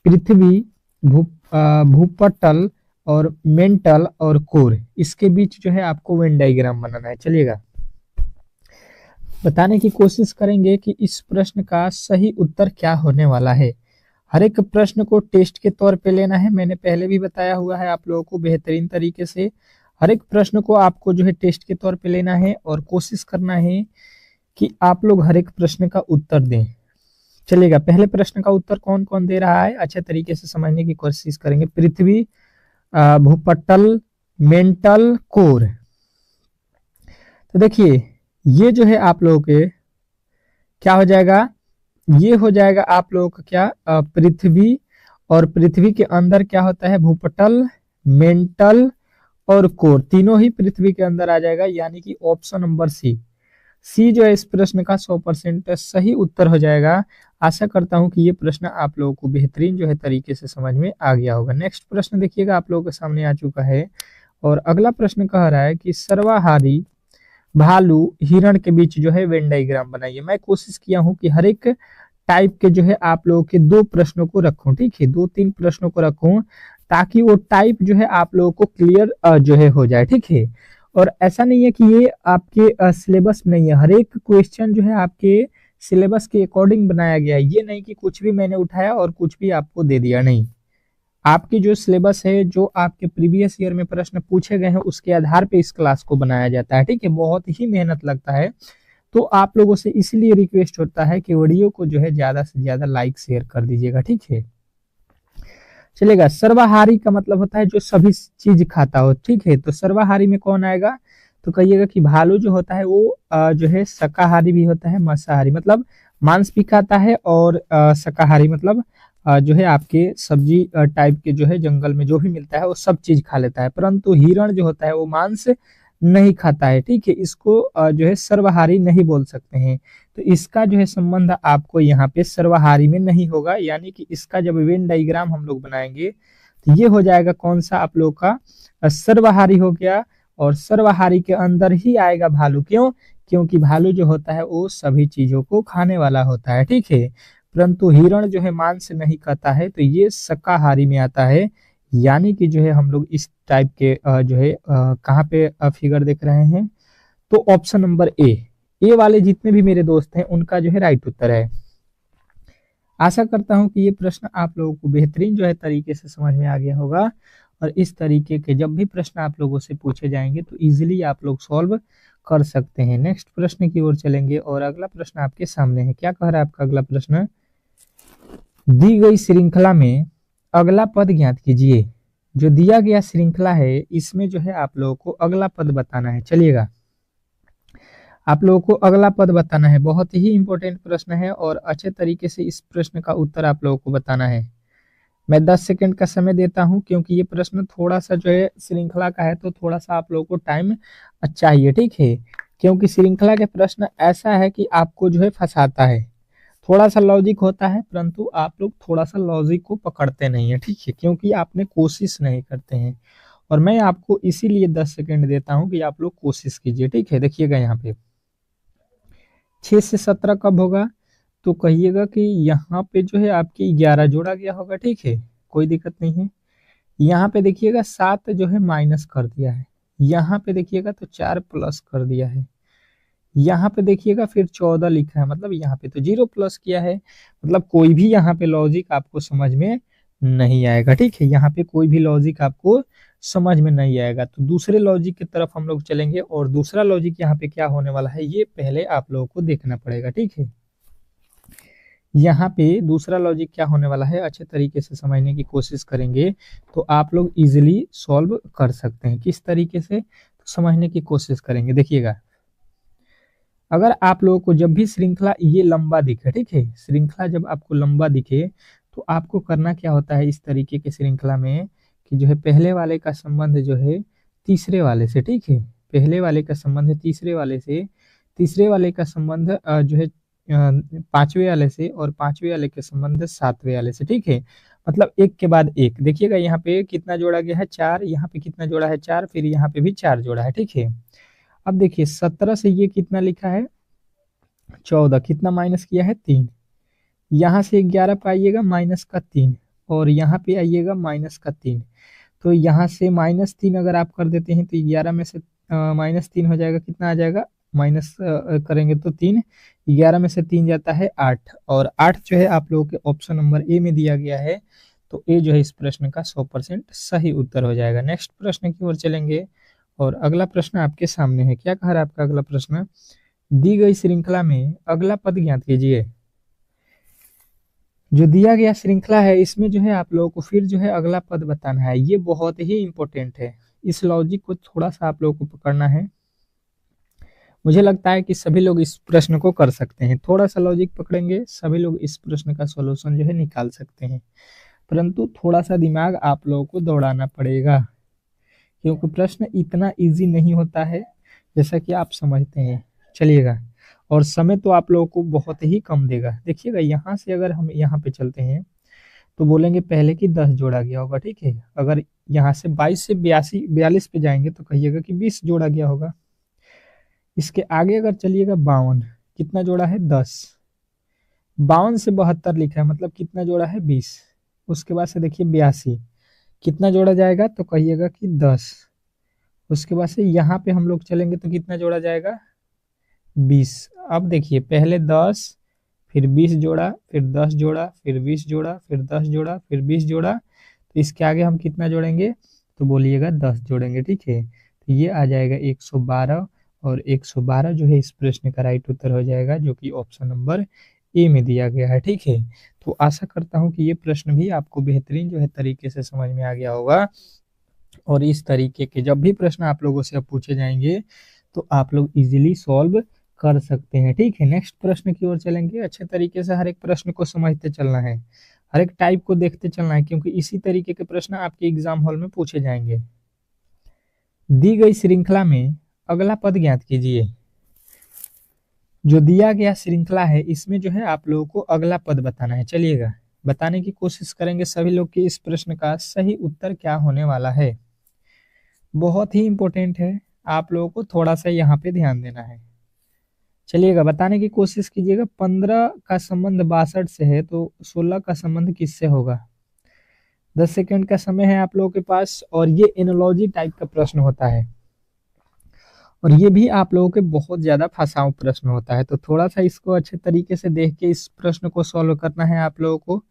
पृथ्वी, भूपटल और मेंटल और कोर, इसके बीच जो है आपको वेन डायग्राम बनाना है। चलिएगा बताने की कोशिश करेंगे कि इस प्रश्न का सही उत्तर क्या होने वाला है। हर एक प्रश्न को टेस्ट के तौर पे लेना है, मैंने पहले भी बताया हुआ है आप लोगों को बेहतरीन तरीके से। हर एक प्रश्न को आपको जो है टेस्ट के तौर पे लेना है और कोशिश करना है कि आप लोग हर एक प्रश्न का उत्तर दें। चलिएगा पहले प्रश्न का उत्तर कौन कौन दे रहा है अच्छे तरीके से समझने की कोशिश करेंगे। पृथ्वी, भूपटल, मेंटल, कोर। तो देखिए ये जो है आप लोगों के क्या हो जाएगा, ये हो जाएगा आप लोगों का क्या, पृथ्वी, और पृथ्वी के अंदर क्या होता है, भूपटल, मेंटल और कोर, तीनों ही पृथ्वी के अंदर आ जाएगा, यानी कि ऑप्शन नंबर सी जो है इस प्रश्न का 100% सही उत्तर हो जाएगा। आशा करता हूं कि ये प्रश्न आप लोगों को बेहतरीन जो है तरीके से समझ में आ गया होगा। नेक्स्ट प्रश्न देखिएगा आप लोगों के सामने आ चुका है और अगला प्रश्न कह रहा है कि सर्वाहारी भालू हिरण के बीच जो है वेन डायग्राम बनाइए। मैं कोशिश किया हूं कि हर एक टाइप के जो है आप लोगों के दो प्रश्नों को रखूं, ठीक है, 2-3 प्रश्नों को रखूं ताकि वो टाइप जो है आप लोगों को क्लियर जो है हो जाए, ठीक है। और ऐसा नहीं है कि ये आपके सिलेबस में नहीं है, हर एक क्वेश्चन जो है आपके सिलेबस के अकॉर्डिंग बनाया गया है। ये नहीं कि कुछ भी मैंने उठाया और कुछ भी आपको दे दिया, नहीं। आपकी जो सिलेबस है, जो आपके प्रीवियस ईयर में प्रश्न पूछे गए हैं, उसके आधार पे इस क्लास को बनाया जाता है, ठीक है। बहुत ही मेहनत लगता है, तो आप लोगों से इसलिए रिक्वेस्ट होता है कि वीडियो को जो है ज्यादा से ज्यादा लाइक शेयर कर दीजिएगा, ठीक है। चलेगा, सर्वाहारी का मतलब होता है जो सभी चीज खाता हो, ठीक है। तो सर्वाहारी में कौन आएगा, तो कहिएगा कि भालू जो होता है वो जो है शाकाहारी भी होता है, मांसाहारी मतलब मांस भी खाता है, और शाकाहारी मतलब जो है आपके सब्जी टाइप के जो है जंगल में जो भी मिलता है वो सब चीज खा लेता है। परंतु हिरण जो होता है वो मांस नहीं खाता है, ठीक है। इसको जो है सर्वाहारी नहीं बोल सकते हैं, तो इसका जो है संबंध आपको यहाँ पे सर्वाहारी में नहीं होगा, यानी कि इसका जब वेन डायग्राम हम लोग बनाएंगे तो ये हो जाएगा कौन सा आप लोग का, सर्वाहारी हो गया। और सर्वाहारी के अंदर ही आएगा भालू, क्यों, क्योंकि भालू जो होता है वो सभी चीजों को खाने वाला होता है, ठीक है। परंतु हिरण जो है मांस नहीं खाता है, तो ये शाकाहारी में आता है। यानी कि जो है हम लोग इस टाइप के जो है कहाँ पे फिगर देख रहे हैं, तो ऑप्शन नंबर ए वाले जितने भी मेरे दोस्त हैं उनका जो है राइट उत्तर है। आशा करता हूं कि ये प्रश्न आप लोगों को बेहतरीन जो है तरीके से समझ में आ गया होगा, और इस तरीके के जब भी प्रश्न आप लोगों से पूछे जाएंगे तो इजीली आप लोग सॉल्व कर सकते हैं। नेक्स्ट प्रश्न की ओर चलेंगे और अगला प्रश्न आपके सामने है। क्या कह रहा है आपका अगला प्रश्न, दी गई श्रृंखला में अगला पद ज्ञात कीजिए। जो दिया गया श्रृंखला है इसमें जो है आप लोगों को अगला पद बताना है। चलिएगा आप लोगों को अगला पद बताना है, बहुत ही इंपॉर्टेंट प्रश्न है और अच्छे तरीके से इस प्रश्न का उत्तर आप लोगों को बताना है। मैं 10 सेकंड का समय देता हूं, क्योंकि ये प्रश्न थोड़ा सा जो है श्रृंखला का है, तो थोड़ा सा आप लोगों को टाइम चाहिए, ठीक है। क्योंकि श्रृंखला के प्रश्न ऐसा है कि आपको जो है फंसाता है, थोड़ा सा लॉजिक होता है, परंतु आप लोग थोड़ा सा लॉजिक को पकड़ते नहीं है, ठीक है, क्योंकि आपने कोशिश नहीं करते हैं। और मैं आपको इसीलिए 10 सेकंड देता हूं कि आप लोग कोशिश कीजिए, ठीक है। देखिएगा यहाँ पे 6 से 17 कब होगा, तो कहिएगा कि यहाँ पे जो है आपके 11 जोड़ा गया होगा, ठीक है, कोई दिक्कत नहीं है। यहाँ पे देखिएगा 7 जो है माइनस कर दिया है, यहाँ पे देखिएगा तो 4 प्लस कर दिया है, यहाँ पे देखिएगा फिर 14 लिखा है, मतलब यहाँ पे तो 0 प्लस किया है। मतलब कोई भी यहाँ पे लॉजिक आपको समझ में नहीं आएगा, ठीक है। यहाँ पे कोई भी लॉजिक आपको समझ में नहीं आएगा, तो दूसरे लॉजिक की तरफ हम लोग चलेंगे, और दूसरा लॉजिक यहाँ पे क्या होने वाला है ये पहले आप लोगों को देखना पड़ेगा, ठीक है। यहाँ पे दूसरा लॉजिक क्या होने वाला है अच्छे तरीके से समझने की कोशिश करेंगे तो आप लोग इजिली सॉल्व कर सकते हैं। किस तरीके से, तो समझने की कोशिश करेंगे। देखिएगा अगर आप लोगों को जब भी श्रृंखला ये लंबा दिखे, ठीक है, श्रृंखला जब आपको लंबा दिखे तो आपको करना क्या होता है इस तरीके के श्रृंखला में, कि जो है पहले वाले का संबंध जो है तीसरे वाले से, ठीक है, पहले वाले का संबंध है तीसरे वाले से, तीसरे वाले का संबंध जो है पांचवे वाले से, और पांचवे वाले के संबंध सातवें वाले से, ठीक है। मतलब एक के बाद एक। देखिएगा यहाँ पे कितना जोड़ा गया है, 4, यहाँ पे कितना जोड़ा है, 4, फिर यहाँ पे भी 4 जोड़ा है, ठीक है। अब देखिए 17 से ये कितना लिखा है, 14, कितना माइनस किया है, 3, यहाँ से 11 पाइएगा माइनस का 3, और यहाँ पे आइएगा -3। तो यहाँ से -3 अगर आप कर देते हैं तो 11 में से -3 हो जाएगा, कितना आ जाएगा, माइनस करेंगे तो 3, 11 में से 3 जाता है 8, और 8 जो है आप लोगों के ऑप्शन नंबर ए में दिया गया है। तो ए जो है इस प्रश्न का 100% सही उत्तर हो जाएगा। नेक्स्ट प्रश्न की ओर चलेंगे और अगला प्रश्न आपके सामने है। क्या कह रहा है आपका अगला प्रश्न, दी गई श्रृंखला में अगला पद ज्ञात कीजिए। जो दिया गया श्रृंखला है इसमें जो है आप लोगों को फिर जो है अगला पद बताना है। ये बहुत ही इंपॉर्टेंट है, इस लॉजिक को थोड़ा सा आप लोगों को पकड़ना है। मुझे लगता है कि सभी लोग इस प्रश्न को कर सकते हैं, थोड़ा सा लॉजिक पकड़ेंगे सभी लोग इस प्रश्न का सॉल्यूशन जो है निकाल सकते हैं, परंतु थोड़ा सा दिमाग आप लोगों को दौड़ाना पड़ेगा, क्योंकि प्रश्न इतना इजी नहीं होता है जैसा कि आप समझते हैं। चलिएगा, और समय तो आप लोगों को बहुत ही कम देगा। देखिएगा, यहाँ से अगर हम यहाँ पे चलते हैं तो बोलेंगे पहले कि 10 जोड़ा गया होगा, ठीक है। अगर यहाँ से 22 से 42 पे जाएंगे तो कहिएगा कि 20 जोड़ा गया होगा। इसके आगे अगर चलिएगा 52, कितना जोड़ा है, 10। 52 से 72 लिखा है, मतलब कितना जोड़ा है, 20। उसके बाद से देखिए 82, कितना जोड़ा जाएगा, तो कहिएगा कि 10। उसके बाद से यहाँ पे हम लोग चलेंगे तो कितना जोड़ा जाएगा, 20। अब देखिए पहले 10, फिर 20 जोड़ा, फिर 10 जोड़ा, फिर 20 जोड़ा, फिर 10 जोड़ा, फिर 20 जोड़ा। तो इसके आगे हम कितना जोड़ेंगे, तो बोलिएगा 10 जोड़ेंगे, ठीक है। तो ये आ जाएगा 112, और 112 जो है इस प्रश्न का राइट उत्तर हो जाएगा, जो कि ऑप्शन नंबर ए में दिया गया है, ठीक है। तो आशा करता हूँ कि ये प्रश्न भी आपको बेहतरीन जो है तरीके से समझ में आ गया होगा, और इस तरीके के जब भी प्रश्न आप लोगों से अब पूछे जाएंगे तो आप लोग इजीली सॉल्व कर सकते हैं, ठीक है। नेक्स्ट प्रश्न की ओर चलेंगे। अच्छे तरीके से हर एक प्रश्न को समझते चलना है, हर एक टाइप को देखते चलना है, क्योंकि इसी तरीके के प्रश्न आपके एग्जाम हॉल में पूछे जाएंगे। दी गई श्रृंखला में अगला पद ज्ञात कीजिए। जो दिया गया श्रृंखला है इसमें जो है आप लोगों को अगला पद बताना है। चलिएगा, बताने की कोशिश करेंगे सभी लोग कि इस प्रश्न का सही उत्तर क्या होने वाला है। बहुत ही इंपॉर्टेंट है, आप लोगों को थोड़ा सा यहाँ पे ध्यान देना है। चलिएगा, बताने की कोशिश कीजिएगा। 15 का संबंध 62 से है, तो 16 का संबंध किससे होगा। 10 सेकंड का समय है आप लोगों के पास, और ये एनालॉजी टाइप का प्रश्न होता है, और ये भी आप लोगों के बहुत ज्यादा फंसाऊ प्रश्न होता है। तो थोड़ा सा इसको अच्छे तरीके से देख के इस प्रश्न को सॉल्व करना है आप लोगों को।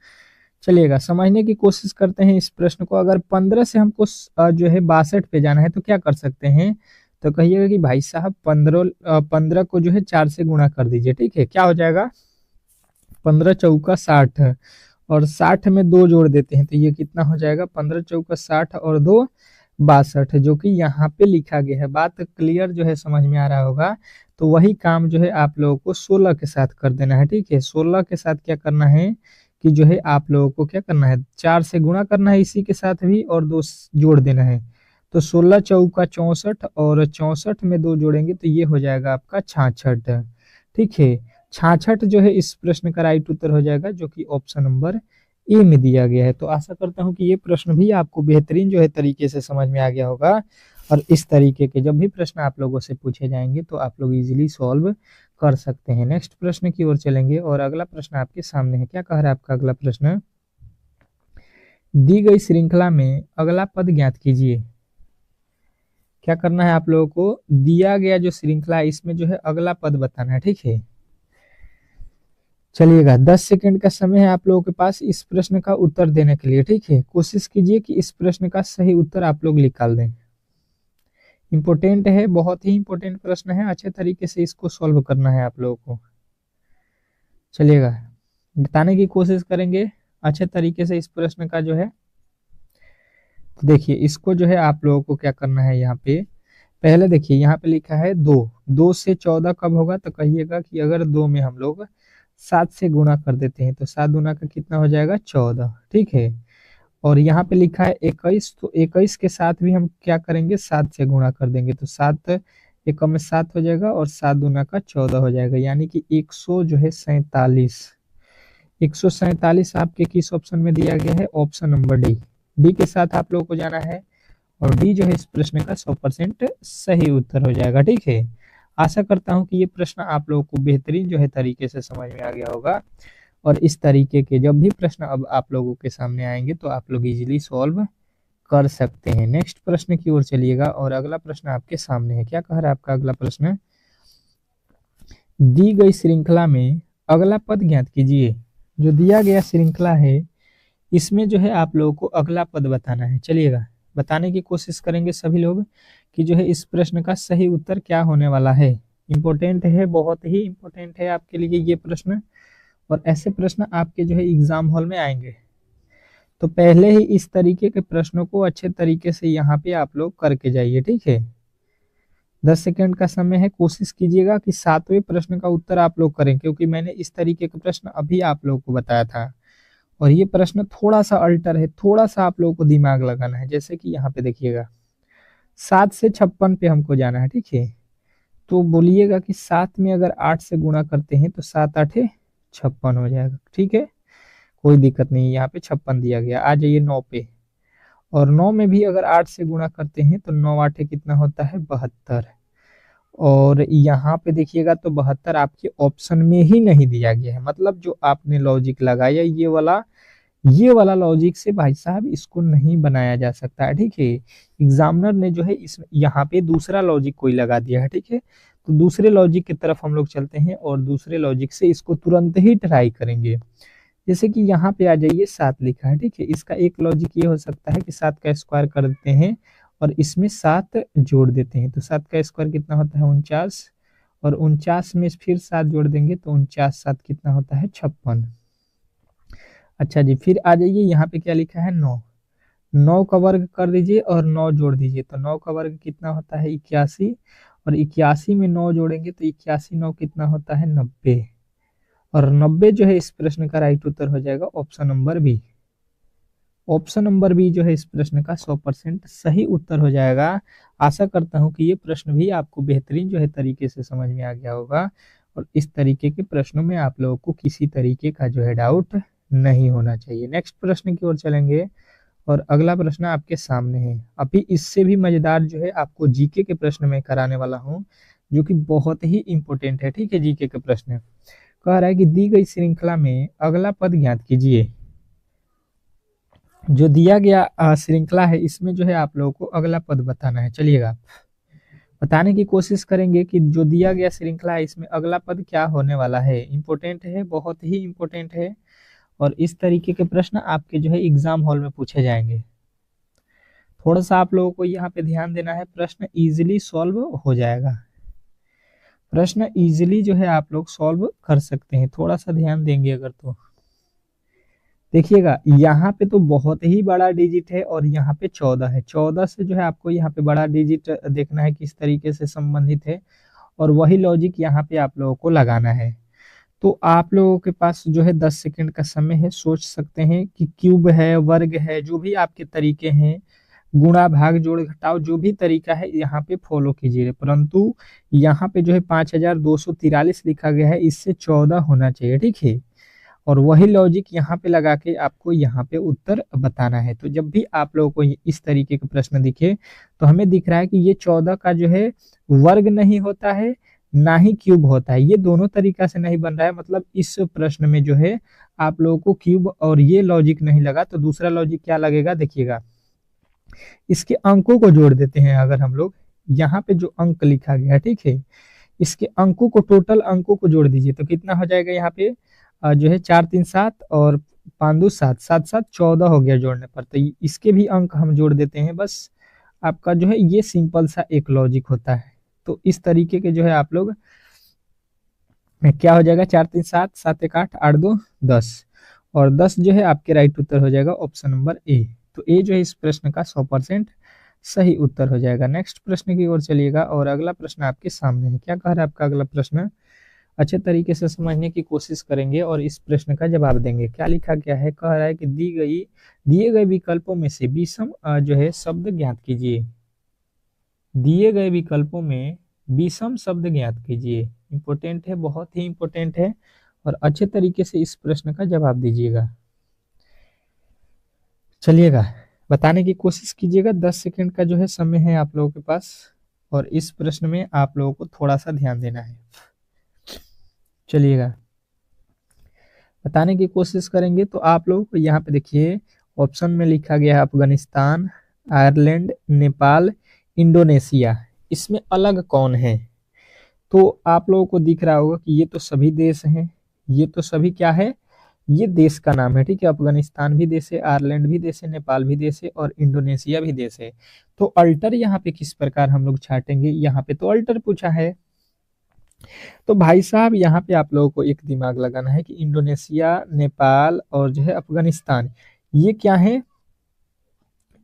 चलिएगा, समझने की कोशिश करते हैं इस प्रश्न को। अगर 15 से हमको जो है 62 पे जाना है तो क्या कर सकते हैं, तो कहिएगा कि भाई साहब 15 को जो है 4 से गुणा कर दीजिए, ठीक है। क्या हो जाएगा, 15 चौका 60, और 60 में 2 जोड़ देते हैं तो ये कितना हो जाएगा, 15 चौका 60 और 2 62, जो कि यहाँ पे लिखा गया है। बात क्लियर जो है समझ में आ रहा होगा। तो वही काम जो है आप लोगों को 16 के साथ कर देना है, ठीक है। 16 के साथ क्या करना है कि जो है आप लोगों को क्या करना है, 4 से गुणा करना है इसी के साथ भी, और 2 जोड़ देना है। तो 16 चौका 64, और 64 में 2 जोड़ेंगे तो ये हो जाएगा आपका 66, ठीक है। 66 जो है इस प्रश्न का राइट उत्तर हो जाएगा, जो कि ऑप्शन नंबर ए में दिया गया है। तो आशा करता हूं कि ये प्रश्न भी आपको बेहतरीन जो है तरीके से समझ में आ गया होगा, और इस तरीके के जब भी प्रश्न आप लोगों से पूछे जाएंगे तो आप लोग इजीली सॉल्व कर सकते हैं। नेक्स्ट प्रश्न की ओर चलेंगे, और अगला प्रश्न आपके सामने है। क्या कह रहा है आपका अगला प्रश्न, दी गई श्रृंखला में अगला पद ज्ञात कीजिए। क्या करना है आप लोगों को, दिया गया जो श्रृंखला है इसमें जो है अगला पद बताना है, ठीक है। चलिएगा, 10 सेकंड का समय है आप लोगों के पास इस प्रश्न का उत्तर देने के लिए, ठीक है। कोशिश कीजिए कि इस प्रश्न का सही उत्तर आप लोग निकाल दें। इंपॉर्टेंट है, बहुत ही इंपॉर्टेंट प्रश्न है, अच्छे तरीके से इसको सॉल्व करना है आप लोगों को। चलिएगा, बताने की कोशिश करेंगे अच्छे तरीके से इस प्रश्न का जो है। तो देखिए, इसको जो है आप लोगों को क्या करना है, यहाँ पे पहले देखिए यहाँ पे लिखा है 2 से 14 कब होगा, तो कहिएगा कि अगर 2 में हम लोग 7 से गुणा कर देते हैं तो 7 गुना का कितना हो जाएगा, 14, ठीक है। और यहाँ पे लिखा है 21, तो 21 के साथ भी हम क्या करेंगे, 7 से गुणा कर देंगे, तो 7 एकम में 7 हो जाएगा, और 7 दूना का 14 हो जाएगा, यानी कि 100 जो है 47। 147 आपके किस ऑप्शन में दिया गया है, ऑप्शन नंबर डी। डी के साथ आप लोगों को जाना है, और डी जो है इस प्रश्न का 100% सही उत्तर हो जाएगा, ठीक है। आशा करता हूं कि ये प्रश्न आप लोगों को बेहतरीन जो है तरीके से समझ में आ गया होगा, और इस तरीके के जब भी प्रश्न अब आप लोगों के सामने आएंगे तो आप लोग इजीली सॉल्व कर सकते हैं। नेक्स्ट प्रश्न की ओर चलिएगा और अगला प्रश्न आपके सामने है। क्या कह रहा है आपका अगला प्रश्न? दी गई श्रृंखला में अगला पद ज्ञात कीजिए। जो दिया गया श्रृंखला है इसमें जो है आप लोगों को अगला पद बताना है। चलिएगा बताने की कोशिश करेंगे सभी लोग कि जो है इस प्रश्न का सही उत्तर क्या होने वाला है। इंपॉर्टेंट है, बहुत ही इंपॉर्टेंट है आपके लिए ये प्रश्न, और ऐसे प्रश्न आपके जो है एग्जाम हॉल में आएंगे। तो पहले ही इस तरीके के प्रश्नों को अच्छे तरीके से यहाँ पे आप लोग करके जाइए, ठीक है। 10 सेकंड का समय है, कोशिश कीजिएगा कि 7वें प्रश्न का उत्तर आप लोग करें, क्योंकि मैंने इस तरीके का प्रश्न अभी आप लोगों को बताया था और ये प्रश्न थोड़ा सा अल्टर है, थोड़ा सा आप लोगों को दिमाग लगाना है। जैसे कि यहाँ पे देखिएगा 7 से 56 पे हमको जाना है, ठीक है। तो बोलिएगा कि 7 में अगर 8 से गुणा करते हैं तो 7 8 56 हो जाएगा, ठीक है, कोई दिक्कत नहीं। यहाँ पे 56 दिया गया। आ जाइए 9 पे, और 9 में भी अगर 8 से गुणा करते हैं तो 9 8 कितना होता है? 72। और यहाँ पे देखिएगा तो 72 आपके ऑप्शन में ही नहीं दिया गया है, मतलब जो आपने लॉजिक लगाया ये वाला लॉजिक से भाई साहब इसको नहीं बनाया जा सकता है, ठीक है। एग्जामिनर ने जो है इस यहाँ पे दूसरा लॉजिक कोई लगा दिया है, ठीक है। तो दूसरे लॉजिक की तरफ हम लोग चलते हैं और दूसरे लॉजिक से इसको तुरंत ही ट्राई करेंगे। जैसे कि यहाँ पे आ जाइए 7 लिखा है, ठीक है। इसका एक लॉजिक ये हो सकता है कि 7 का स्क्वायर कर देते हैं और इसमें 7 जोड़ देते हैं, तो 7 का स्क्वायर कितना होता है? 49, और 49 में फिर 7 जोड़ देंगे तो 49 7 कितना होता है? 56। अच्छा जी, फिर आ जाइए यहाँ पे क्या लिखा है? 9। 9 का वर्ग कर दीजिए और 9 जोड़ दीजिए, तो 9 का वर्ग कितना होता है? 81, और 81 में 9 जोड़ेंगे तो 81 9 कितना होता है? 90, और 90 जो है इस प्रश्न का राइट उत्तर हो जाएगा option number B. Option number B जो है इस प्रश्न का 100% सही उत्तर हो जाएगा। आशा करता हूं कि ये प्रश्न भी आपको बेहतरीन जो है तरीके से समझ में आ गया होगा और इस तरीके के प्रश्नों में आप लोगों को किसी तरीके का जो है डाउट नहीं होना चाहिए। नेक्स्ट प्रश्न की ओर चलेंगे और अगला प्रश्न आपके सामने है। अभी इससे भी मजेदार जो है आपको जीके के प्रश्न में कराने वाला हूँ, जो कि बहुत ही इंपॉर्टेंट है, ठीक है। जीके के प्रश्न कह रहा है कि दी गई श्रृंखला में अगला पद ज्ञात कीजिए। जो दिया गया श्रृंखला है इसमें जो है आप लोगों को अगला पद बताना है। चलिएगा बताने की कोशिश करेंगे कि जो दिया गया श्रृंखला है इसमें अगला पद क्या होने वाला है। इंपॉर्टेंट है, बहुत ही इंपॉर्टेंट है, और इस तरीके के प्रश्न आपके जो है एग्जाम हॉल में पूछे जाएंगे। थोड़ा सा आप लोगों को यहाँ पे ध्यान देना है, प्रश्न इजीली सॉल्व हो जाएगा। प्रश्न इजीली जो है आप लोग सॉल्व कर सकते हैं, थोड़ा सा ध्यान देंगे अगर तो। देखिएगा यहाँ पे तो बहुत ही बड़ा डिजिट है और यहाँ पे 14 है। 14 से जो है आपको यहाँ पे बड़ा डिजिट देखना है किस तरीके से संबंधित है, और वही लॉजिक यहाँ पे आप लोगों को लगाना है। तो आप लोगों के पास जो है 10 सेकंड का समय है, सोच सकते हैं कि क्यूब है, वर्ग है, जो भी आपके तरीके हैं, गुणा भाग जोड़ घटाव, जो भी तरीका है यहाँ पे फॉलो कीजिए। परंतु यहाँ पे जो है 5243 लिखा गया है, इससे 14 होना चाहिए, ठीक है। और वही लॉजिक यहाँ पे लगा के आपको यहाँ पे उत्तर बताना है। तो जब भी आप लोगों को इस तरीके का प्रश्न दिखे तो हमें दिख रहा है कि ये 14 का जो है वर्ग नहीं होता है, ना ही क्यूब होता है, ये दोनों तरीका से नहीं बन रहा है। मतलब इस प्रश्न में जो है आप लोगों को क्यूब और ये लॉजिक नहीं लगा, तो दूसरा लॉजिक क्या लगेगा? देखिएगा इसके अंकों को जोड़ देते हैं। अगर हम लोग यहाँ पे जो अंक लिखा गया है, ठीक है, इसके अंकों को, टोटल अंकों को जोड़ दीजिए तो कितना हो जाएगा? यहाँ पे जो है 4 3 7 और 5 2 7, 7 7 14 हो गया जोड़ने पर। तो इसके भी अंक हम जोड़ देते हैं, बस आपका जो है ये सिंपल सा एक लॉजिक होता है। तो इस तरीके के जो है आप लोग क्या हो जाएगा? 4 3 7, 7 1 8, 8 2 10, और 10 जो है आपके राइट उत्तर हो जाएगा ऑप्शन नंबर ए। तो ए जो है इस प्रश्न का 100% सही उत्तर हो जाएगा। नेक्स्ट प्रश्न की ओर चलिएगा और अगला प्रश्न आपके सामने है। क्या कह रहा है आपका अगला प्रश्न? अच्छे तरीके से समझने की कोशिश करेंगे और इस प्रश्न का जवाब देंगे। क्या लिखा गया है? कह रहा है कि दिए गए विकल्पों में से विषम जो है शब्द ज्ञात कीजिए। दिए गए विकल्पों में विषम शब्द ज्ञात कीजिए। इंपॉर्टेंट है, बहुत ही इंपॉर्टेंट है, और अच्छे तरीके से इस प्रश्न का जवाब दीजिएगा। चलिएगा बताने की कोशिश कीजिएगा। 10 सेकंड का जो है समय है आप लोगों के पास, और इस प्रश्न में आप लोगों को थोड़ा सा ध्यान देना है। चलिएगा बताने की कोशिश करेंगे तो आप लोगों को यहाँ पे देखिए ऑप्शन में लिखा गया है अफगानिस्तान, आयरलैंड, नेपाल, इंडोनेशिया। इसमें अलग कौन है? तो आप लोगों को दिख रहा होगा कि ये तो सभी देश हैं, ये तो सभी क्या है, ये देश का नाम है, ठीक है। अफगानिस्तान भी देश है, आयरलैंड भी देश है, नेपाल भी देश है और इंडोनेशिया भी देश है। तो अल्टर यहाँ पे किस प्रकार हम लोग छाटेंगे? यहाँ पे तो अल्टर पूछा है। तो भाई साहब यहाँ पे आप लोगों को एक दिमाग लगाना है कि इंडोनेशिया, नेपाल और जो है अफगानिस्तान, ये क्या है,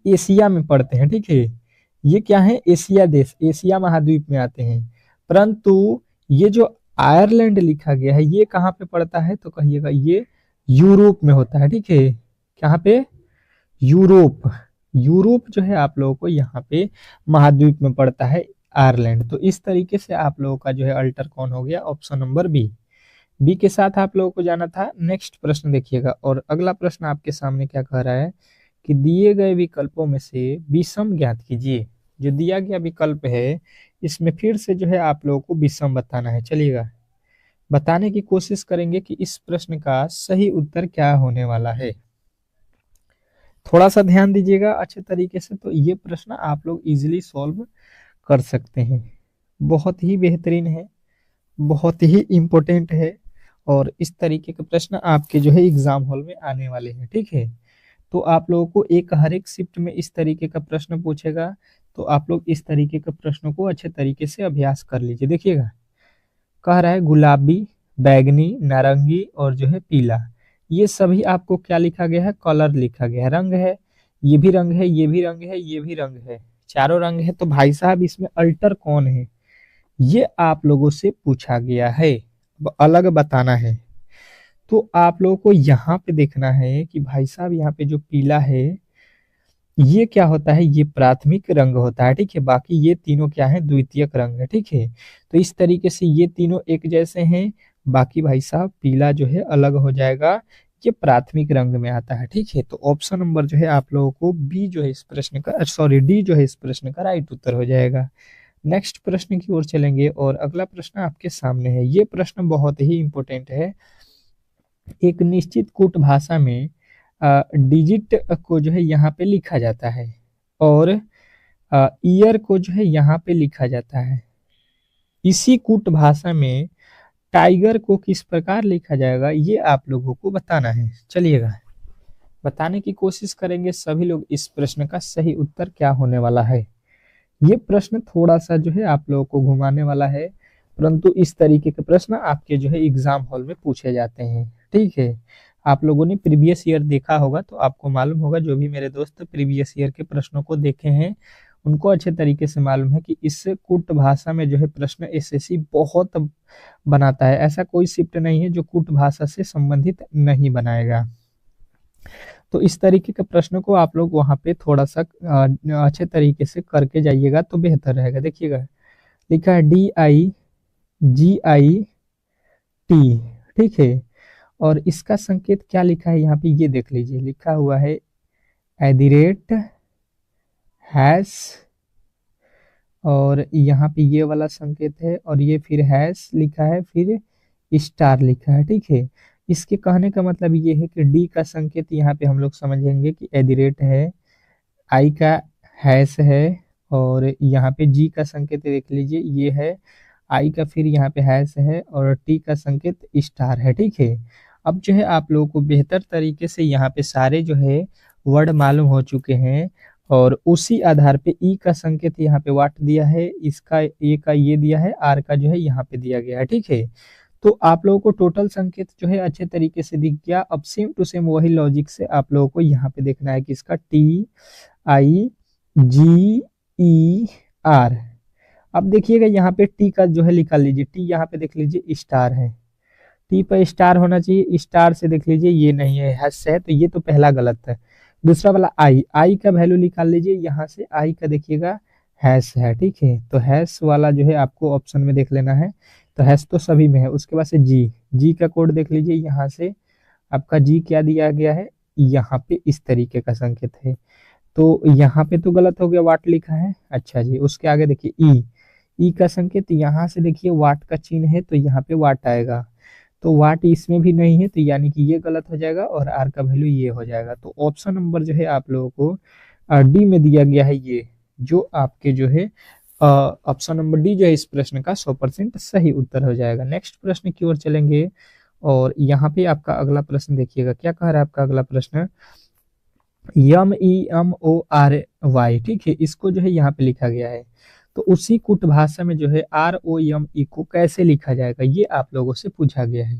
एशिया में पड़ते हैं, ठीक है। ये क्या है, एशिया देश, एशिया महाद्वीप में आते हैं। परंतु ये जो आयरलैंड लिखा गया है ये कहाँ पे पड़ता है? तो कहिएगा ये यूरोप में होता है, ठीक है। कहाँ पे? यूरोप। यूरोप जो है आप लोगों को यहाँ पे महाद्वीप में पड़ता है आयरलैंड। तो इस तरीके से आप लोगों का जो है अल्टर कौन हो गया? Option number B. बी के साथ आप लोगों को जाना था। नेक्स्ट प्रश्न देखिएगा, और अगला प्रश्न आपके सामने क्या कह रहा है कि दिए गए विकल्पों में से विषम ज्ञात कीजिए। जो दिया गया विकल्प है इसमें फिर से जो है आप लोगों को विषम बताना है। चलिएगा, बताने की कोशिश करेंगे कि इस प्रश्न का सही उत्तर क्या होने वाला है। थोड़ा सा ध्यान दीजिएगा अच्छे तरीके से, तो ये प्रश्न आप लोग इजीली सॉल्व कर सकते हैं। बहुत ही बेहतरीन है, बहुत ही इम्पोर्टेंट है, और इस तरीके के प्रश्न आपके जो है एग्जाम हॉल में आने वाले हैं, ठीक है। तो आप लोगों को एक हर एक शिफ्ट में इस तरीके का प्रश्न पूछेगा, तो आप लोग इस तरीके के प्रश्नों को अच्छे तरीके से अभ्यास कर लीजिए। देखिएगा, कह रहा है गुलाबी, बैगनी, नारंगी और जो है पीला, ये सभी आपको क्या लिखा गया है? कलर लिखा गया है, रंग है। ये भी रंग है, ये भी रंग है, ये भी रंग है, चारों रंग है। तो भाई साहब इसमें अल्टर कौन है? ये आप लोगों से पूछा गया है, अलग बताना है। तो आप लोगों को यहाँ पे देखना है कि भाई साहब यहाँ पे जो पीला है ये क्या होता है? ये प्राथमिक रंग होता है, ठीक है। बाकी ये तीनों क्या है? द्वितीयक रंग है, ठीक है। तो इस तरीके से ये तीनों एक जैसे हैं, बाकी भाई साहब पीला जो है अलग हो जाएगा, ये प्राथमिक रंग में आता है, ठीक है। तो ऑप्शन नंबर जो है आप लोगों को बी जो है इस प्रश्न का, सॉरी डी जो है इस प्रश्न का राइट उत्तर हो जाएगा। नेक्स्ट प्रश्न की ओर चलेंगे, और अगला प्रश्न आपके सामने है। ये प्रश्न बहुत ही इंपॉर्टेंट है। एक निश्चित कूट भाषा में डिजिट को जो है यहाँ पे लिखा जाता है, और ईयर को जो है यहाँ पे लिखा जाता है। इसी कूट भाषा में टाइगर को किस प्रकार लिखा जाएगा, ये आप लोगों को बताना है। चलिएगा, बताने की कोशिश करेंगे सभी लोग इस प्रश्न का सही उत्तर क्या होने वाला है। ये प्रश्न थोड़ा सा जो है आप लोगों को घुमाने वाला है, परंतु इस तरीके के प्रश्न आपके जो है एग्जाम हॉल में पूछे जाते हैं, ठीक है। आप लोगों ने प्रीवियस ईयर देखा होगा तो आपको मालूम होगा, जो भी मेरे दोस्त प्रीवियस ईयर के प्रश्नों को देखे हैं उनको अच्छे तरीके से मालूम है कि इस कुट भाषा में जो है प्रश्न एसएससी बहुत बनाता है। ऐसा कोई शिफ्ट नहीं है जो कुट भाषा से संबंधित नहीं बनाएगा। तो इस तरीके के प्रश्नों को आप लोग वहाँ पे थोड़ा सा अच्छे तरीके से करके जाइएगा तो बेहतर रहेगा। देखिएगा, लिखा है DIGIT, ठीक है। और इसका संकेत क्या लिखा है यहाँ पे, ये देख लीजिए, लिखा हुआ है @ हैश, और यहाँ पे ये वाला संकेत है, और ये फिर हैश लिखा है, फिर स्टार लिखा है, ठीक है। इसके कहने का मतलब ये है कि डी का संकेत यहाँ पे हम लोग समझेंगे कि @ है, आई का हैश है, और यहाँ पे जी का संकेत देख लीजिए ये है, आई का फिर यहाँ पे हैश है, और टी का संकेत स्टार है, ठीक है। अब जो है आप लोगों को बेहतर तरीके से यहाँ पे सारे जो है वर्ड मालूम हो चुके हैं, और उसी आधार पे ई का संकेत यहाँ पे वाट दिया है, इसका ए का ये दिया है, आर का जो है यहाँ पे दिया गया है, ठीक है। तो आप लोगों को टोटल संकेत जो है अच्छे तरीके से दिख गया। अब सेम टू सेम वही लॉजिक से आप लोगों को यहाँ पे देखना है कि इसका TIGER। अब देखिएगा यहाँ पे टी का जो है निकाल लीजिए, टी यहाँ पे देख लीजिए स्टार है, टी पर स्टार होना चाहिए, स्टार से देख लीजिए ये नहीं है, हैश है, तो ये तो पहला गलत है। दूसरा वाला आई, आई का वैल्यू निकाल लीजिए, यहाँ से आई का देखिएगा हैश है, ठीक है। तो हैश वाला जो है आपको ऑप्शन में देख लेना है, तो हैश तो सभी में है। उसके बाद से जी, जी का कोड देख लीजिए, यहाँ से आपका जी क्या दिया गया है, यहाँ पे इस तरीके का संकेत है, तो यहाँ पे तो गलत हो गया, वाट लिखा है। अच्छा जी, उसके आगे देखिए ई, ई का संकेत यहाँ से देखिए वाट का चिन्ह है, तो यहाँ पे वाट आएगा। तो वाट इसमें भी नहीं है, तो यानी कि ये गलत हो जाएगा और आर का वैल्यू ये हो जाएगा। तो ऑप्शन नंबर जो है आप लोगों को डी में दिया गया है, ये जो आपके जो है ऑप्शन नंबर डी जो है इस प्रश्न का 100% सही उत्तर हो जाएगा। नेक्स्ट प्रश्न की ओर चलेंगे और यहाँ पे आपका अगला प्रश्न देखिएगा, क्या कह रहा है आपका अगला प्रश्न, MEMORY, ठीक है, इसको जो है यहाँ पे लिखा गया है। तो उसी कुट भाषा में जो है ROME को कैसे लिखा जाएगा, ये आप लोगों से पूछा गया है।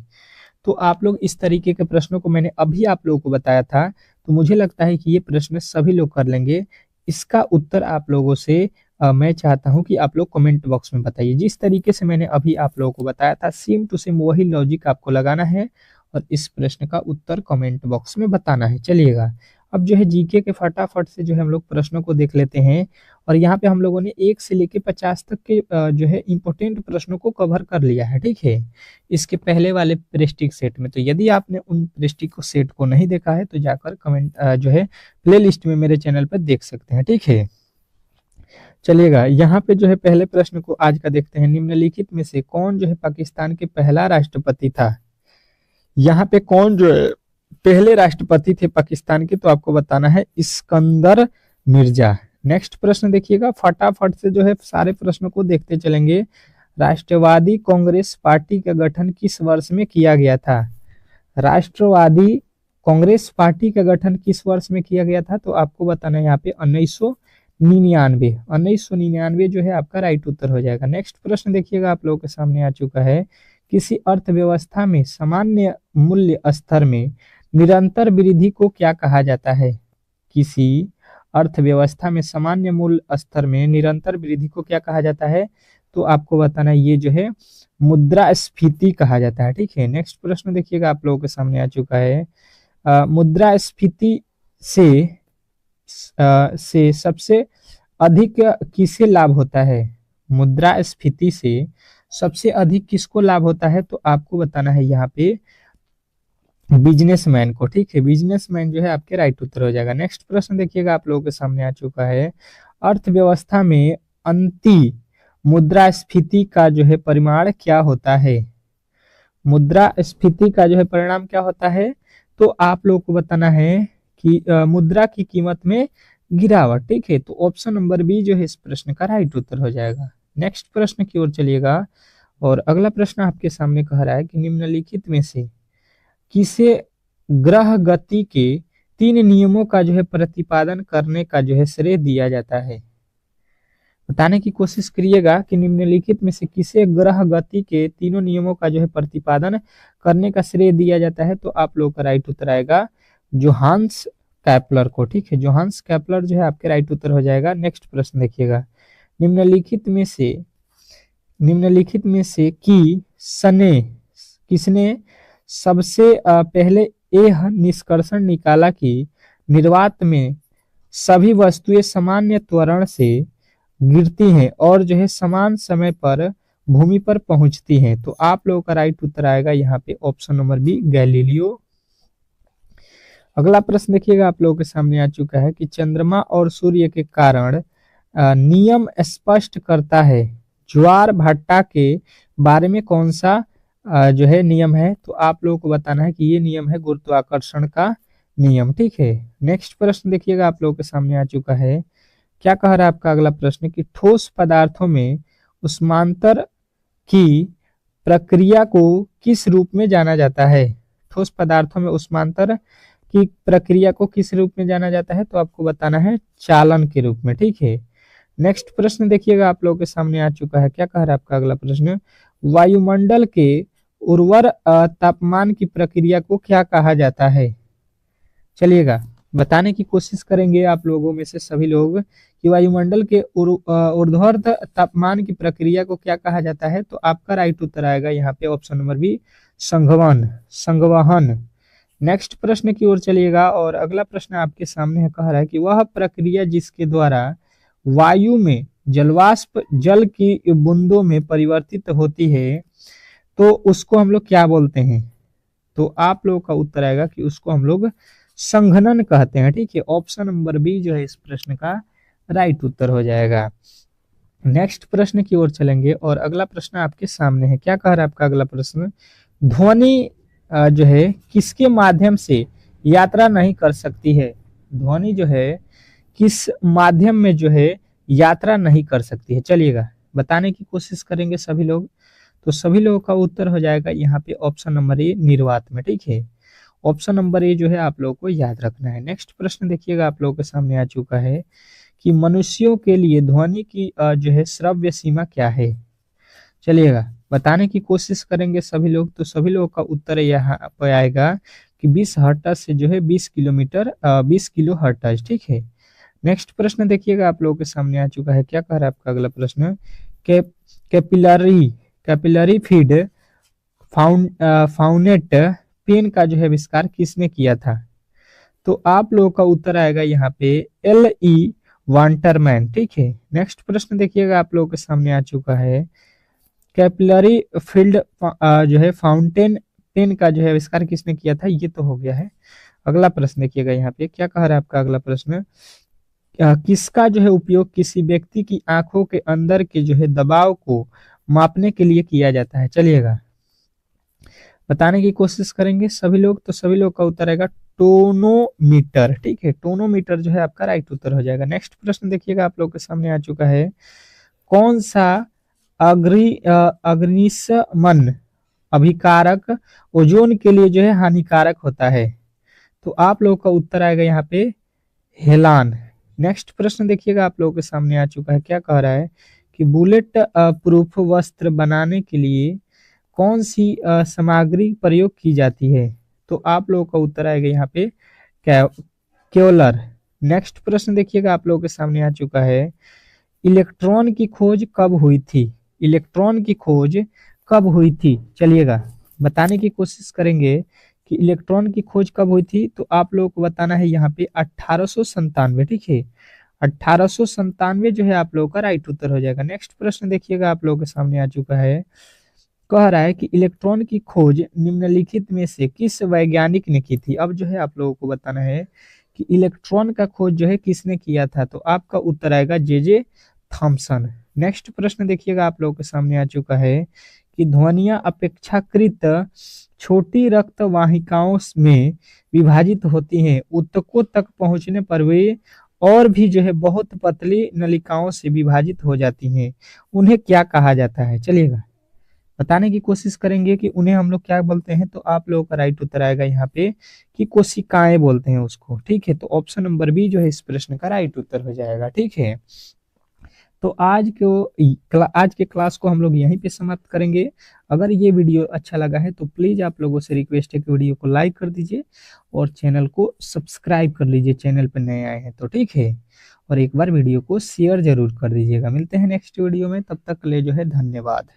तो आप लोग इस तरीके के प्रश्नों को मैंने अभी आप लोगों को बताया था, तो मुझे लगता है कि ये प्रश्न सभी लोग कर लेंगे। इसका उत्तर आप लोगों से मैं चाहता हूं कि आप लोग कमेंट बॉक्स में बताइए। जिस तरीके से मैंने अभी आप लोगों को बताया था, सेम टू सेम वही लॉजिक आपको लगाना है और इस प्रश्न का उत्तर कमेंट बॉक्स में बताना है। चलिएगा, अब जो है जीके के फटाफट से जो है हम लोग प्रश्नों को देख लेते हैं और यहाँ पे हम लोगों ने 1 से लेके 50 तक के जो है इंपॉर्टेंट प्रश्नों को कवर कर लिया है, ठीक है, इसके पहले वाले प्रेस्टिक सेट में। तो यदि आपने उन प्रेस्टिक सेट को नहीं देखा है तो जाकर कमेंट जो है प्लेलिस्ट में मेरे चैनल पर देख सकते हैं, ठीक है। चलिएगा, यहाँ पे जो है पहले प्रश्न को आज का देखते हैं, निम्नलिखित में से कौन जो है पाकिस्तान के पहला राष्ट्रपति था। यहाँ पे कौन जो है पहले राष्ट्रपति थे पाकिस्तान के, तो आपको बताना है इस्कंदर मिर्जा। नेक्स्ट प्रश्न देखिएगा, फटाफट से जो है सारे प्रश्नों को देखते चलेंगे। राष्ट्रवादी कांग्रेस पार्टी का गठन किस वर्ष में किया गया था। राष्ट्रवादी कांग्रेस पार्टी का गठन किस वर्ष में किया गया था, तो आपको बताना है यहाँ पे 1999 जो है आपका राइट उत्तर हो जाएगा। नेक्स्ट प्रश्न देखिएगा, आप लोगों के सामने आ चुका है, किसी अर्थव्यवस्था में सामान्य मूल्य स्तर में निरंतर वृद्धि को क्या कहा जाता है। किसी अर्थव्यवस्था में सामान्य मूल्य स्तर में निरंतर वृद्धि को क्या कहा जाता है, तो आपको बताना है ये जो है मुद्रास्फीति कहा जाता है, ठीक है। नेक्स्ट प्रश्न देखिएगा, आप लोगों के सामने आ चुका है, मुद्रास्फीति से सबसे अधिक किसे लाभ होता है। मुद्रास्फीति से सबसे अधिक किसको लाभ होता है, तो आपको बताना है यहाँ पे बिजनेसमैन को, ठीक है, बिजनेसमैन जो है आपके राइट उत्तर हो जाएगा। नेक्स्ट प्रश्न देखिएगा, आप लोगों के सामने आ चुका है, अर्थव्यवस्था में अंति मुद्रास्फीति का जो है परिमाण क्या होता है। मुद्रास्फीति का जो है परिणाम क्या होता है, तो आप लोगों को बताना है कि मुद्रा की कीमत में गिरावट, ठीक है। तो ऑप्शन नंबर बी जो है इस प्रश्न का राइट उत्तर हो जाएगा। नेक्स्ट प्रश्न की ओर चलिएगा और अगला प्रश्न आपके सामने कह रहा है कि निम्नलिखित में से किसे ग्रह गति के 3 नियमों का जो है प्रतिपादन करने का जो है श्रेय दिया जाता है। बताने की कोशिश करिएगा कि निम्नलिखित में से किसे ग्रह गति के 3 नियमों का जो है प्रतिपादन करने का श्रेय दिया जाता है, तो आप लोगों का राइट उत्तर आएगा जोहान्स कैपलर को, ठीक है, जोहान्स कैपलर जो है आपके राइट उत्तर हो जाएगा। नेक्स्ट प्रश्न देखिएगा, निम्नलिखित में से किसने सबसे पहले यह निष्कर्षण निकाला कि निर्वात में सभी वस्तुएं सामान्य त्वरण से गिरती हैं और जो है समान समय पर भूमि पर पहुंचती हैं, तो आप लोगों का राइट उत्तर आएगा यहाँ पे ऑप्शन नंबर बी गैलीलियो। अगला प्रश्न देखिएगा, आप लोगों के सामने आ चुका है कि चंद्रमा और सूर्य के कारण नियम स्पष्ट करता है, ज्वार भाटा के बारे में कौन सा जो है नियम है, तो आप लोगों को बताना है कि ये नियम है गुरुत्वाकर्षण का नियम, ठीक है। नेक्स्ट प्रश्न देखिएगा, आप लोगों के सामने आ चुका है, क्या कह रहा है आपका अगला प्रश्न कि ठोस पदार्थों में उष्मांतर की प्रक्रिया को किस रूप में जाना जाता है। ठोस पदार्थों में उष्मांतर की प्रक्रिया को किस रूप में जाना जाता है, तो आपको बताना है चालन के रूप में, ठीक है। नेक्स्ट प्रश्न देखिएगा, आप लोगों के सामने आ चुका है, क्या कह रहा है आपका अगला प्रश्न, वायुमंडल के उर्वर तापमान की प्रक्रिया को क्या कहा जाता है। चलिएगा, बताने की कोशिश करेंगे आप लोगों में से सभी लोग कि वायुमंडल के ऊर्ध्वाधर तापमान की प्रक्रिया को क्या कहा जाता है, तो आपका राइट उत्तर आएगा यहाँ पे ऑप्शन नंबर बी संवहन। नेक्स्ट प्रश्न की ओर चलिएगा और अगला प्रश्न आपके सामने है, कह रहा है कि वह प्रक्रिया जिसके द्वारा वायु में जलवाष्प जल की बूंदों में परिवर्तित होती है, तो उसको हम लोग क्या बोलते हैं, तो आप लोगों का उत्तर आएगा कि उसको हम लोग संघनन कहते हैं, ठीक है। ऑप्शन नंबर बी जो है इस प्रश्न का राइट उत्तर हो जाएगा। नेक्स्ट प्रश्न की ओर चलेंगे और अगला प्रश्न आपके सामने है, क्या कह रहा है आपका अगला प्रश्न, ध्वनि जो है किसके माध्यम से यात्रा नहीं कर सकती है? ध्वनि जो है किस माध्यम में जो है यात्रा नहीं कर सकती है? चलिएगा बताने की कोशिश करेंगे सभी लोग। तो सभी लोगों का उत्तर हो जाएगा यहाँ पे ऑप्शन नंबर ए, निर्वात में। ठीक है, ऑप्शन नंबर ए जो है आप लोगों को याद रखना है। नेक्स्ट प्रश्न देखिएगा, आप लोगों के सामने आ चुका है कि मनुष्यों के लिए ध्वनि की जो है श्रव्य सीमा क्या है? चलिएगा बताने की कोशिश करेंगे सभी लोग। तो सभी लोगों का उत्तर यहाँ पर आएगा कि 20 हर्ट्ज से जो है 20 किलोमीटर 20 किलो हर्ट्ज। ठीक है, नेक्स्ट प्रश्न देखिएगा, आप लोगों के सामने आ चुका है। क्या कह रहा है आपका अगला प्रश्न? कैपिलरी कैपिलरी फीड फाउनेट पेन का जो है आविष्कार किसने किया था? तो आप लोगों का उत्तर आएगा यहाँ पे L.E. वांटरमैन। ठीक है, नेक्स्ट प्रश्न देखिएगा, आप लोगों के सामने आ चुका है। कैपिलरी फील्ड जो है फाउंटेन पेन का जो है आविष्कार किसने किया था? ये तो हो गया है। अगला प्रश्न देखिएगा यहाँ पे, क्या कह रहा है आपका अगला प्रश्न? किसका जो है उपयोग किसी व्यक्ति की आंखों के अंदर के जो है दबाव को मापने के लिए किया जाता है? चलिएगा बताने की कोशिश करेंगे सभी लोग। तो सभी लोग का उत्तर आएगा टोनोमीटर। ठीक है, टोनोमीटर जो है आपका राइट उत्तर हो जाएगा। नेक्स्ट प्रश्न देखिएगा, आप लोग के सामने आ चुका है। कौन सा अग्निशमन अभिकारक ओजोन के लिए जो है हानिकारक होता है? तो आप लोगों का उत्तर आएगा यहाँ पे हेलान। नेक्स्ट प्रश्न देखिएगा, आप लोगों के सामने आ चुका है। क्या कह रहा है कि बुलेट प्रूफ वस्त्र बनाने के लिए कौन सी सामग्री प्रयोग की जाती है? तो आप लोगों का उत्तर आएगा यहाँ पे केवलर। नेक्स्ट प्रश्न देखिएगा, आप लोगों के सामने आ चुका है। इलेक्ट्रॉन की खोज कब हुई थी? इलेक्ट्रॉन की खोज कब हुई थी? चलिएगा बताने की कोशिश करेंगे कि इलेक्ट्रॉन की खोज कब हुई थी। तो आप लोगों को बताना है यहाँ पे 1897। ठीक है, 1897 जो है आप लोगों का राइट उत्तर हो जाएगा। नेक्स्ट प्रश्न देखिएगा, आप लोगों के सामने आ चुका है। कह रहा है कि इलेक्ट्रॉन की खोज निम्नलिखित में से किस वैज्ञानिक ने की थी? अब जो है आप लोगों को बताना है कि इलेक्ट्रॉन का खोज जो है किसने किया था। तो आपका उत्तर आएगा जे थॉमसन। नेक्स्ट प्रश्न देखिएगा, आप लोगों के सामने आ चुका है कि ध्वनियां अपेक्षाकृत छोटी रक्त वाहिकाओं में विभाजित होती हैं, ऊतकों तक पहुंचने पर वे और भी जो है बहुत पतली नलिकाओं से विभाजित हो जाती हैं। उन्हें क्या कहा जाता है? चलिएगा बताने की कोशिश करेंगे कि उन्हें हम लोग क्या बोलते हैं। तो आप लोगों का राइट उत्तर आएगा यहाँ पे कि कोशिकाएं बोलते हैं उसको। ठीक है, तो ऑप्शन नंबर बी जो है इस प्रश्न का राइट उत्तर हो जाएगा। ठीक है, तो आज के क्लास को हम लोग यहीं पे समाप्त करेंगे। अगर ये वीडियो अच्छा लगा है तो प्लीज आप लोगों से रिक्वेस्ट है कि वीडियो को लाइक कर दीजिए और चैनल को सब्सक्राइब कर लीजिए, चैनल पर नए आए हैं तो। ठीक है, और एक बार वीडियो को शेयर जरूर कर दीजिएगा। मिलते हैं नेक्स्ट वीडियो में, तब तक के लिए जो है धन्यवाद।